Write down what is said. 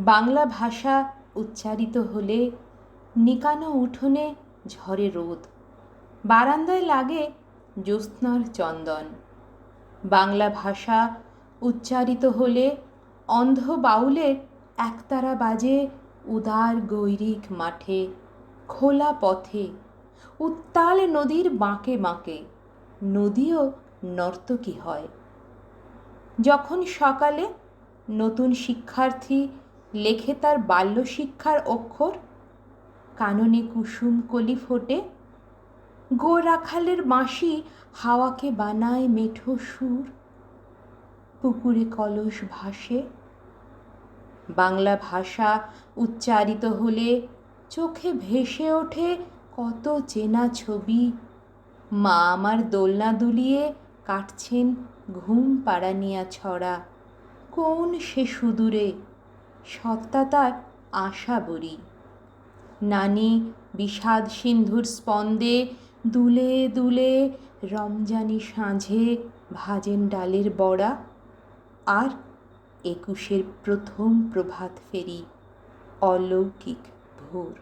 বাংলা ভাষা উচ্চারিত হলে নিকানো উঠোনে ঝরে রোদ, বারান্দায় লাগে জ্যোৎস্নার চন্দন। বাংলা ভাষা উচ্চারিত হলে অন্ধ বাউলের একতারা বাজে উদার গৈরিক মাঠে, খোলা পথে, উত্তাল নদীর বাঁকে বাঁকে। নদীও নর্তকী হয়। যখন সকালে নতুন শিক্ষার্থী লেখে তার বাল্যশিক্ষার অক্ষর, কাননে কুসুম কলি ফোটে, গো রাখালের বাঁশি হাওয়াকে বানায় মেঠো সুর, পুকুরে কলস ভাসে। বাংলা ভাষা উচ্চারিত হলে চোখে ভেসে ওঠে কত চেনা ছবি। মা আমার দোলনা দুলিয়ে কাটছেন ঘুম পাড়ানিয়া ছড়া, কোন সে সুদূরে, সত্তা তার আশা বরি। নানি বিষাদ সিন্ধুর স্পন্দে দুলে দুলে রমজানি সাঁঝে ভাজেন ডালের বড়া। আর ২১-এর প্রথম প্রভাত ফেরি, অলৌকিক ভোর।